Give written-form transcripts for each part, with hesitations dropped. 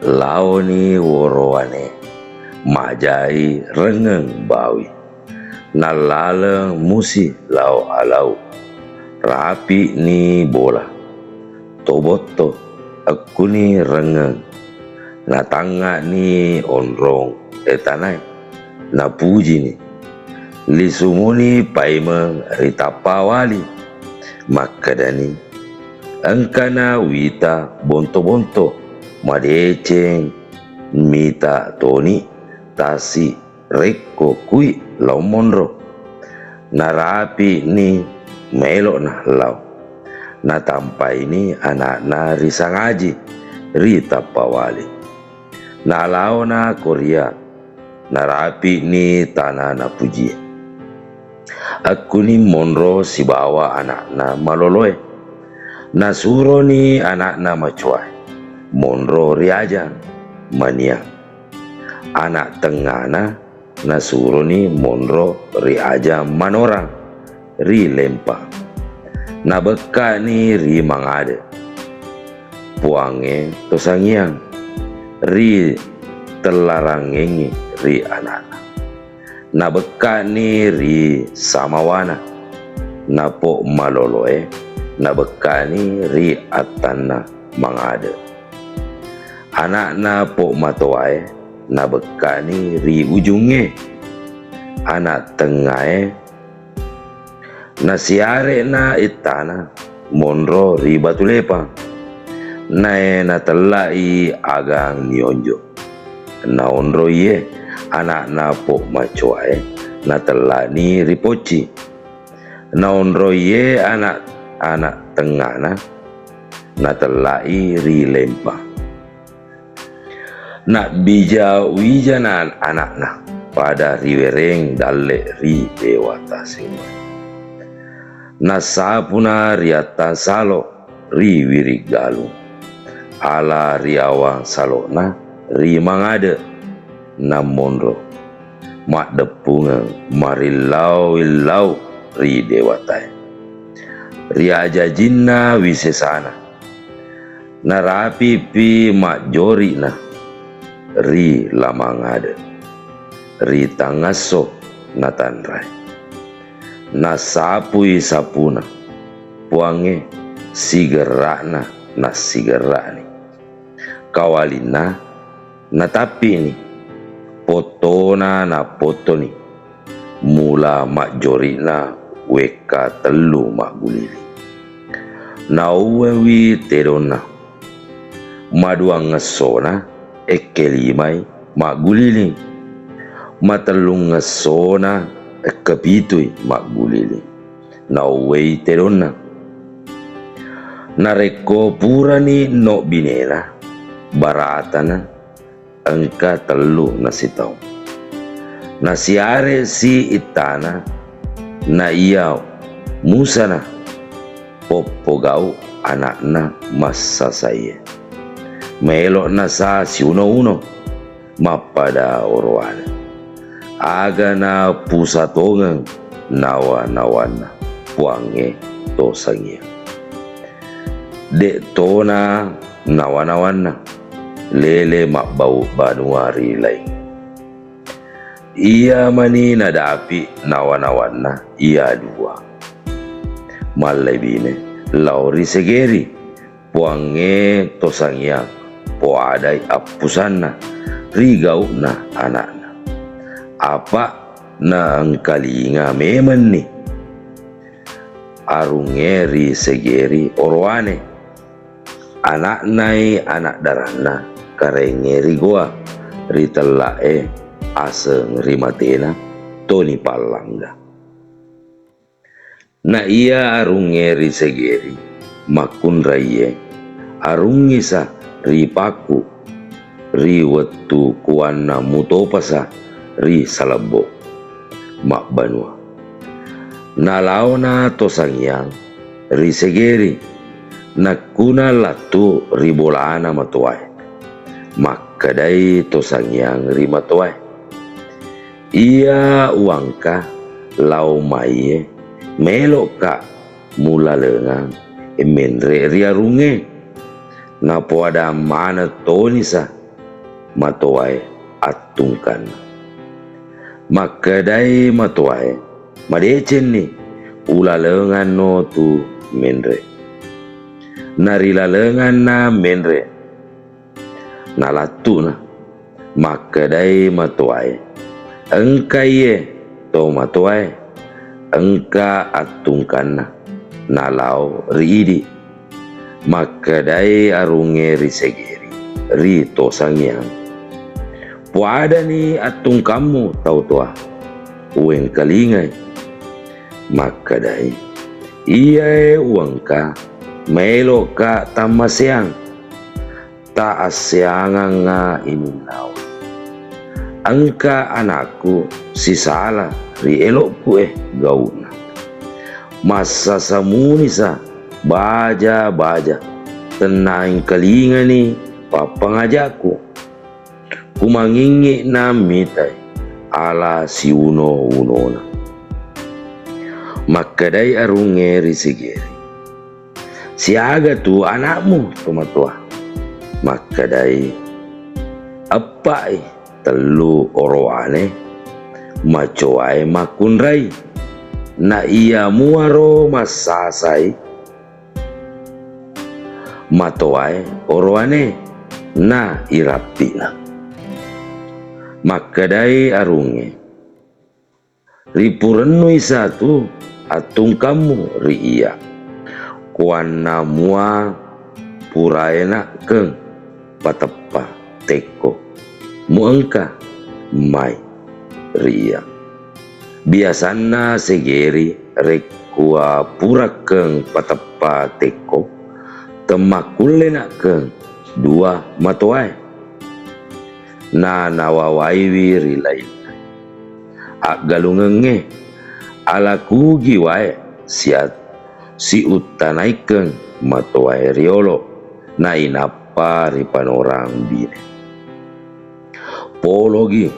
laoni woroane majai rengeng bawi nalaleng musi lau alau rapi ni bola toboto aku ni rengeng na tanga ni onrong etanai na puji ni lisumuni paimeng ritapawali makadani angkana wita bonto-bonto madeceng mita toni tasi reko kui lau monro narapi ni melo na lau na tampai ni anak na risangaji rita pawali na lau na Korea narapi ni tanah na puji aku ni monro si bawa anak na maloloe na suro ni anak na macuai monro riaja mania anak tengah na suro ni monro riaja manora ri lempa na beka ni ri mangade puange tosangiang ri telarangengi ri anak na beka ni ri samawana na po maloloe na beka ni ri atana mangade anak na po matoae na beka ni ri ujunge anak tengae na siare na itana monro ri batulepa nae na telai agang nionjo na onro ye anak na po macoae na tela ni ri poci na onro ye anak tengah na telai ri lempa na bija wijanan anak na pada riwereng dalle ri dewata semua na sapuna riata salo ri wirik galu ala riawang salo na ri mangade na monro mak depunga marilau ilau ri dewatai ri aja jinna wisesana na rapi pi mak jori na ri lamangade ri tangaso na tanrai na sapui sapuna puange sigerakna na sigerak ni kawalina na tapi ni potona na poto ni mula mak jori na weka telu mak gulili na uwewi terona madua ngesona ekelimai mak gulili matelung ngesona kepitui mak gulili na uwei terona na reko purani no binela baratana engka telu na sitau na siare si itana na iau musana popogau anak na masa saya melok na sa si uno mapada orwana aga na pusatongang nawa-nawana puange tosangia dek tona nawa-nawana lele mak bau banuari lain ia mani nada api nawa-nawana ia dua malebine lauri segeri puange tosangia po adai apusanna rigau na anakna apa na angkalinga memen ni arungeri segeri orwane anak nai anak darana karengeri goa ritelae aseng rimatena toni palangga na ia arungeri segeri makun raye arungisa ripaku riwetu kuana mutopasa ri salabo mak banua nalaona tosangyang ri segeri nakuna latu ribolana matuai makadai tosangyang ri matuai ia uangka lau maie meloka mula lengang emenre ria runge na poada mana tonisa matoai atungkan. Makadai matoai madecen ni ulalengan no tu menre. Narilalengan na menre nalatu na makadai matoai engkai to matoai engka atungkan na nalau riidi makadai arunge risegeri ri to sangyang puada ni atung kamu tau tua ueng kalingai makadai iya uang ka melo ka tamasyang ta asyangang nga iminaw angka anakku si salah ri elokku gauna masa samuni sa baja tenaing kalinga ni papangajaku kumangingi na mitai ala si uno na makadai arunge risigeri siaga tu anakmu tumatua makadai apa telu oroane macoai makunrai na iya muaro masasai matoai oroane na irapina makadai arunge ripurenui satu atung kamu ri iya kuana mua puraena keng patepa teko muangka mai ria biasana segeri rekua purakeng patepa teko temakulena keng dua matoai na nawawaiwi rilain galungenge ala kugi wae siat si utanaikeng matoai riolo na inapa ripanorang bine pologi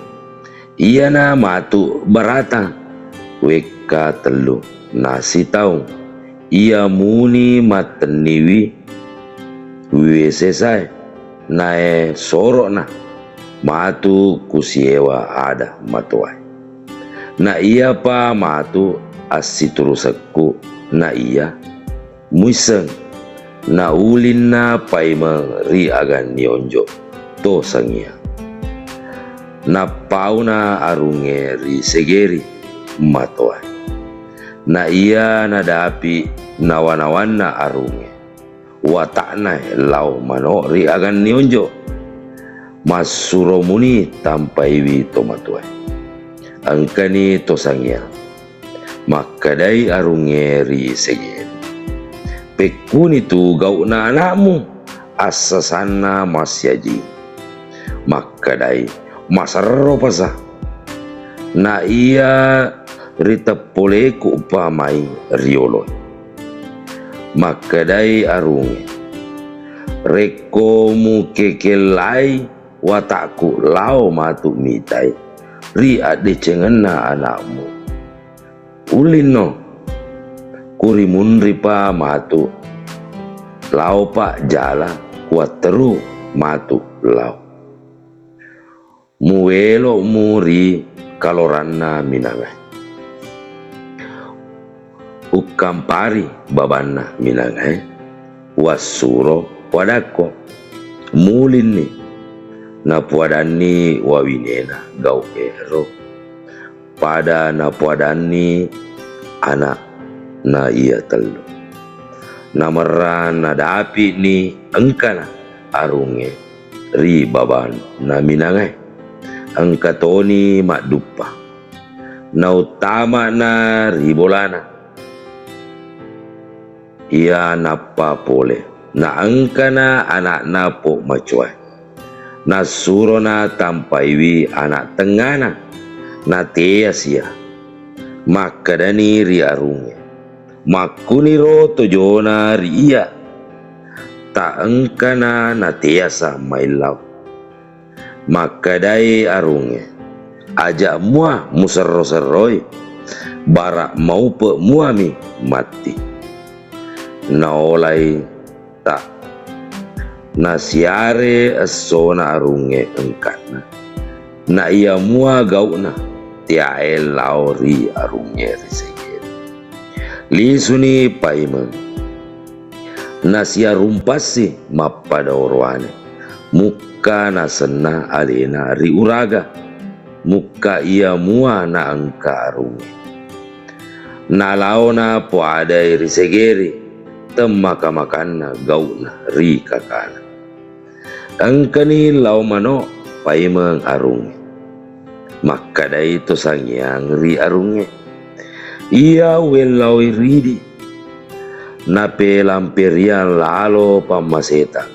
iya na matu barata weka telu nasi taung iya muni mateniwi wesesai nae sorok na matu kusiewa ada matoai na iya pa matu asiturusaku na iya muiseng na ulin na paimeng ri agan nionjo to sangia na pauna arunge ri segeri matoai na iya nadapi nawan-nawan na arunge watakna lau mano ri agan nionjo masuromuni tampaiwi to matoai angkani to sangia makadai arunge ri segeri pekuni tu gau na anakmu asasana masyaji makadai masarro pasa na iya rita pole ku upamai riolo makadai arunge reko mu kekelai watakku lau matu mitai ri ade cengena anakmu ulino kurimun ripa matu lau pak jala kuat teru matu lau muelo muri kaloranna minangai ukampari babanna minangai wasuro wadako mulin ni na puadani wawinena gau ero pada na puadani anak na iya telu namaran na dapi ni engkana arunge ri baban na minangai angkatoni mak dupa na utama na ribolana ia napa pole na angkana anak napo macuai na surona tampaiwi anak tengana na teasia makadani ri arunge makuniro tojona ri iya ta angkana na teasa mailau makadai arunge ajak mua muserro-serroi barak mau pe muami mati naolai tak na siare asona arunge engkana na ia mua gauna tiae lauri arunge risegeri lisuni paimang na sia rumpasi mapada orwane muka na sena alena ri uraga muka ia mua na angka arunge na laona po ada risegeri temaka makanna gauna ri kakana angkani lau mano paimang arunge makada itu sangyang ri arunge ia welau ridi nape lampiria lalo pamaseta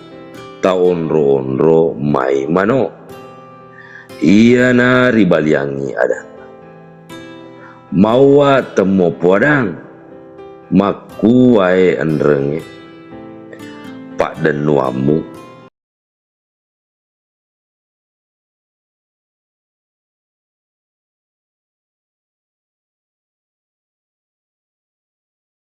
taonro mai mano ia na ribaliangi ada mawa temo podang maku wae andrenge pak denuamu